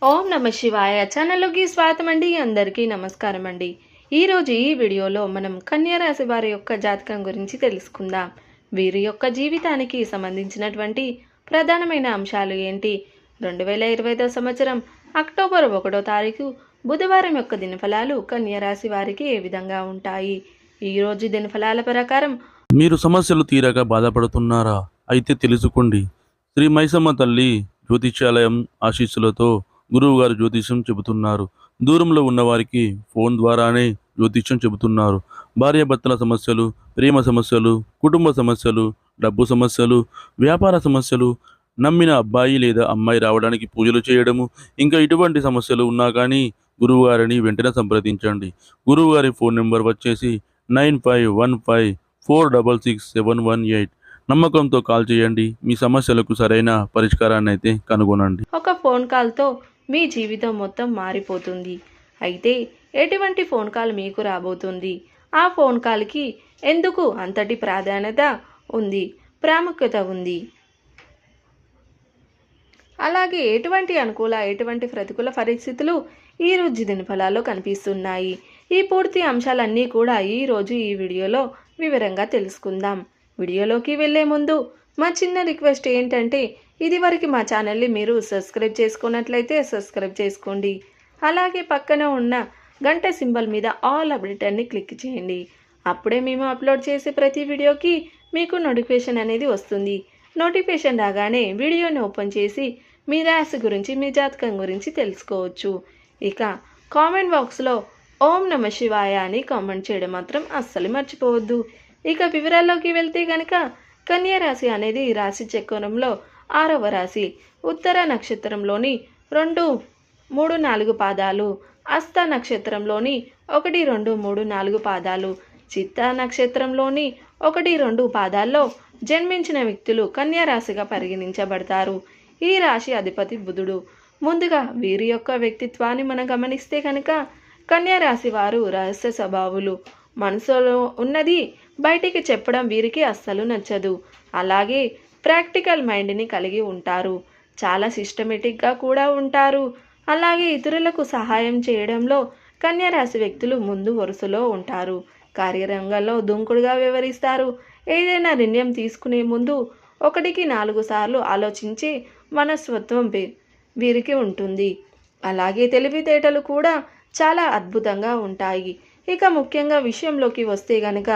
ఓం నమ శివాయ ఛానల్లోకి స్వాగతం అండి. అందరికీ నమస్కారం అండి. ఈరోజు ఈ వీడియోలో మనం కన్యా రాశి వారి యొక్క జాతకం గురించి తెలుసుకుందాం. వీరి యొక్క జీవితానికి సంబంధించినటువంటి ప్రధానమైన అంశాలు ఏంటి? 2025 సంవత్సరం అక్టోబర్ 1వ తారీఖు బుధవారం యొక్క దినఫలాలు కన్యా రాశి వారికి ఏ విధంగా ఉంటాయి? ఈరోజు దినఫలాల ప్రకారం మీరు సమస్యలు తీరగా బాధపడుతున్నారా? అయితే తెలుసుకోండి. శ్రీ మైసమ్మ తల్లి జ్యోతిష్యాలయం ఆశీస్సులతో గురువుగారు జ్యోతిష్యం చెబుతున్నారు. దూరంలో ఉన్నవారికి ఫోన్ ద్వారానే జ్యోతిష్యం చెబుతున్నారు. భార్యాభర్తల సమస్యలు, ప్రేమ సమస్యలు, కుటుంబ సమస్యలు, డబ్బు సమస్యలు, వ్యాపార సమస్యలు, నమ్మిన అబ్బాయి లేదా అమ్మాయి రావడానికి పూజలు చేయడము, ఇంకా ఇటువంటి సమస్యలు ఉన్నా కానీ గురువుగారిని వెంటనే సంప్రదించండి. గురువుగారి ఫోన్ నెంబర్ వచ్చేసి 9515466718. నమ్మకంతో కాల్ చేయండి. మీ సమస్యలకు సరైన పరిష్కారాన్ని అయితే కనుగొనండి. ఒక ఫోన్ కాల్తో మీ జీవితం మొత్తం మారిపోతుంది. అయితే ఎటువంటి ఫోన్ కాల్ మీకు రాబోతుంది? ఆ ఫోన్ కాల్కి ఎందుకు అంతటి ప్రాముఖ్యత ఉంది? అలాగే ఎటువంటి అనుకూల ఎటువంటి ప్రతికూల పరిస్థితులు ఈ రోజు దినఫలాల్లో కనిపిస్తున్నాయి? ఈ పూర్తి అంశాలన్నీ కూడా ఈరోజు ఈ వీడియోలో వివరంగా తెలుసుకుందాం. వీడియోలోకి వెళ్ళే ముందు మా చిన్న రిక్వెస్ట్ ఏంటంటే, ఇదివరకు మా ఛానల్ని మీరు సబ్స్క్రైబ్ చేసుకున్నట్లయితే సబ్స్క్రైబ్ చేసుకోండి. అలాగే పక్కన ఉన్న గంట సింబల్ మీద ఆల్ అప్డేట్ని క్లిక్ చేయండి. అప్పుడే మేము అప్లోడ్ చేసే ప్రతి వీడియోకి మీకు నోటిఫికేషన్ అనేది వస్తుంది. నోటిఫికేషన్ రాగానే వీడియోని ఓపెన్ చేసి మీ రాశి గురించి, మీ జాతకం గురించి తెలుసుకోవచ్చు. ఇక కామెంట్ బాక్స్లో ఓం నమ శివాయ అని కామెంట్ చేయడం మాత్రం అస్సలు మర్చిపోవద్దు. ఇక వివరాల్లోకి వెళ్తే కనుక కన్యా రాశి అనేది రాశి చక్రంలో 6వ రాశి. ఉత్తర నక్షత్రంలోని 2, 3, 4 పాదాలు, హస్త నక్షత్రంలోని 1, 2, 3, 4 పాదాలు, చిత్తా నక్షత్రంలోని 1, 2 పాదాల్లో జన్మించిన వ్యక్తులు కన్యా రాశిగా పరిగణించబడతారు. ఈ రాశి అధిపతి బుధుడు. ముందుగా వీరి యొక్క వ్యక్తిత్వాన్ని మనం గమనిస్తే కనుక కన్యా రాశి వారు రహస్య స్వభావులు. మనసులో ఉన్నది బయటికి చెప్పడం వీరికి అస్సలు నచ్చదు. అలాగే ప్రాక్టికల్ మైండ్ని కలిగి ఉంటారు. చాలా సిస్టమేటిక్గా కూడా ఉంటారు. అలాగే ఇతరులకు సహాయం చేయడంలో కన్యా రాశి వ్యక్తులు ముందు వరుసలో ఉంటారు. కార్యరంగంలో దూకుడుగా వ్యవహరిస్తారు. ఏదైనా నిర్ణయం తీసుకునే ముందు 1కి 4 సార్లు ఆలోచించే మనస్తత్వం వీరికి ఉంటుంది. అలాగే తెలివితేటలు కూడా చాలా అద్భుతంగా ఉంటాయి. ఇక ముఖ్యంగా విషయంలోకి వస్తే గనక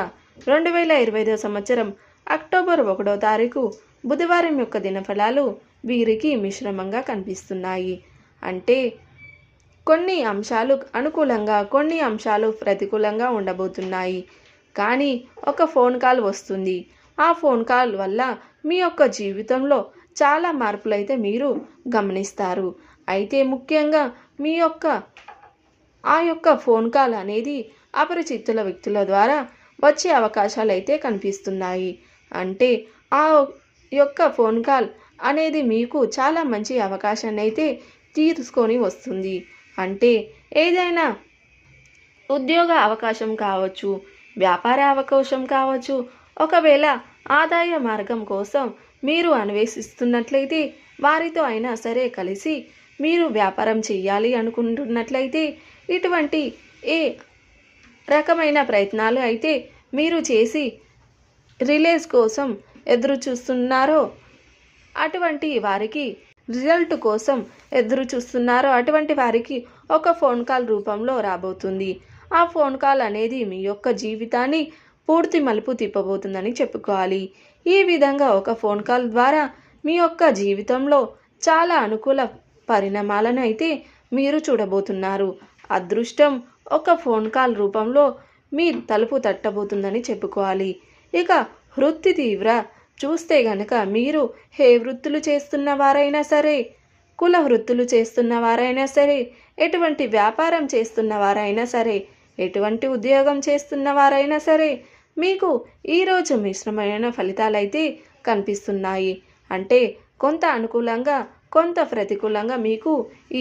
2025 సంవత్సరం అక్టోబర్ 1వ తారీఖు బుధవారం యొక్క దినఫలాలు వీరికి మిశ్రమంగా కనిపిస్తున్నాయి. అంటే కొన్ని అంశాలు అనుకూలంగా, కొన్ని అంశాలు ప్రతికూలంగా ఉండబోతున్నాయి. కానీ ఒక ఫోన్ కాల్ వస్తుంది. ఆ ఫోన్ కాల్ వల్ల మీ యొక్క జీవితంలో చాలా మార్పులు అయితే మీరు గమనిస్తారు. అయితే ముఖ్యంగా మీ యొక్క ఫోన్ కాల్ అనేది అపరిచితుల వ్యక్తుల ద్వారా వచ్చే అవకాశాలు అయితే కనిపిస్తున్నాయి. అంటే ఆ యొక్క ఫోన్ కాల్ అనేది మీకు చాలా మంచి అవకాశాన్ని అయితే తీసుకొని వస్తుంది. అంటే ఏదైనా ఉద్యోగ అవకాశం కావచ్చు, వ్యాపార అవకాశం కావచ్చు, ఒకవేళ ఆదాయ మార్గం కోసం మీరు అన్వేషిస్తున్నట్లయితే వారితో అయినా సరే కలిసి మీరు వ్యాపారం చేయాలి అనుకుంటున్నట్లయితే ఇటువంటి ఏ రకమైన ప్రయత్నాలు అయితే మీరు చేసి రిలీజ్ కోసం ఎదురు చూస్తున్నారో అటువంటి వారికి, రిజల్ట్ కోసం ఎదురు చూస్తున్నారో అటువంటి వారికి ఒక ఫోన్ కాల్ రూపంలో రాబోతుంది. ఆ ఫోన్ కాల్ అనేది మీ యొక్క జీవితాన్ని పూర్తి మలుపు తిప్పబోతుందని చెప్పుకోవాలి. ఈ విధంగా ఒక ఫోన్ కాల్ ద్వారా మీ యొక్క జీవితంలో చాలా అనుకూల పరిణామాలను అయితే మీరు చూడబోతున్నారు. అదృష్టం ఒక ఫోన్ కాల్ రూపంలో మీ తలుపు తట్టబోతుందని చెప్పుకోవాలి. ఇక వృత్తి తీవ్ర చూస్తే గనక మీరు ఏ వృత్తులు చేస్తున్న వారైనా సరే, కుల వృత్తులు చేస్తున్న వారైనా సరే, ఎటువంటి వ్యాపారం చేస్తున్న వారైనా సరే, ఎటువంటి ఉద్యోగం చేస్తున్న వారైనా సరే, మీకు ఈరోజు మిశ్రమైన ఫలితాలైతే కనిపిస్తున్నాయి. అంటే కొంత అనుకూలంగా, కొంత ప్రతికూలంగా మీకు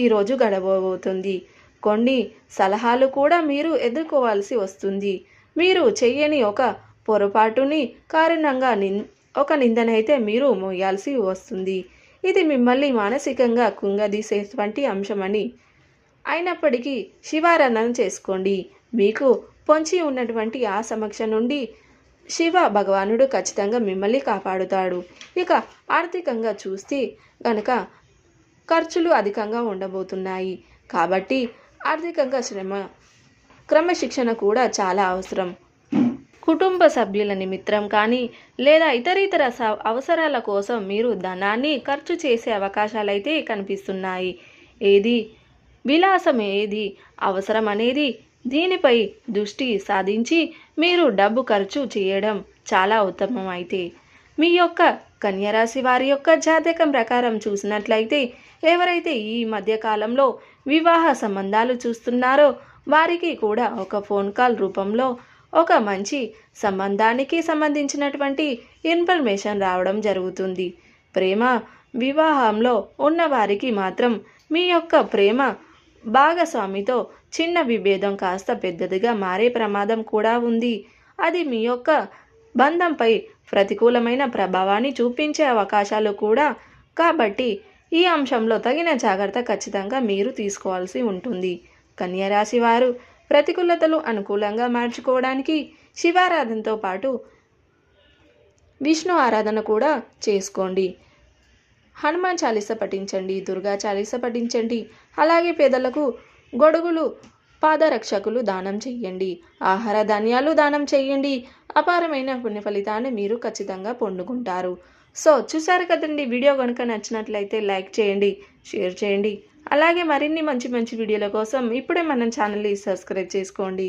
ఈరోజు గడవబోతుంది. కొన్ని సలహాలు కూడా మీరు ఎదుర్కోవాల్సి వస్తుంది. మీరు చెయ్యని ఒక పొరపాటుని కారణంగా ఒక నిందనైతే మీరు మోయాల్సి వస్తుంది. ఇది మిమ్మల్ని మానసికంగా కుంగదీసేటువంటి అంశమని అయినప్పటికీ శివారాధన చేసుకోండి. మీకు పొంచి ఉన్నటువంటి ఆ సమస్య నుండి శివ భగవానుడు ఖచ్చితంగా మిమ్మల్ని కాపాడుతాడు. ఇక ఆర్థికంగా చూస్తే గనక ఖర్చులు అధికంగా ఉండబోతున్నాయి. కాబట్టి ఆర్థికంగా క్రమశిక్షణ కూడా చాలా అవసరం. కుటుంబ సభ్యుల నిమిత్తం కానీ లేదా ఇతర అవసరాల కోసం మీరు ధనాన్ని ఖర్చు చేసే అవకాశాలైతే కనిపిస్తున్నాయి. ఏది విలాసం ఏది అవసరం అనేది దీనిపై దృష్టి సాధించి మీరు డబ్బు ఖర్చు చేయడం చాలా ఉత్తమం. అయితే మీ యొక్క కన్యరాశి వారి యొక్క జాతకం ప్రకారం చూసినట్లయితే ఎవరైతే ఈ మధ్యకాలంలో వివాహ సంబంధాలు చూస్తున్నారో వారికి కూడా ఒక ఫోన్ కాల్ రూపంలో ఒక మంచి సంబంధానికి సంబంధించినటువంటి ఇన్ఫర్మేషన్ రావడం జరుగుతుంది. ప్రేమ వివాహంలో ఉన్నవారికి మాత్రం మీ యొక్క ప్రేమ భాగస్వామితో చిన్న విభేదం కాస్త పెద్దదిగా మారే ప్రమాదం కూడా ఉంది. అది మీ యొక్క బంధంపై ప్రతికూలమైన ప్రభావాన్ని చూపించే అవకాశాలు కూడా. కాబట్టి ఈ అంశంలో తగిన జాగ్రత్త ఖచ్చితంగా మీరు తీసుకోవాల్సి ఉంటుంది. కన్యరాశి వారు ప్రతికూలతలు అనుకూలంగా మార్చుకోవడానికి శివారాధనతో పాటు విష్ణు ఆరాధన కూడా చేసుకోండి. హనుమాన్ చాలీస పఠించండి, దుర్గా చాలీస పఠించండి. అలాగే పేదలకు గొడుగులు పాదరక్షకులు దానం చెయ్యండి. ఆహార ధాన్యాలు దానం చెయ్యండి. అపారమైన పుణ్య ఫలితాన్ని మీరు ఖచ్చితంగా పొందుకుంటారు. సో చూసారు కదండి, వీడియో కనుక నచ్చినట్లయితే లైక్ చేయండి, షేర్ చేయండి. అలాగే మరిన్ని మంచి వీడియోల కోసం ఇప్పుడే మన ఛానల్ని సబ్స్క్రైబ్ చేసుకోండి.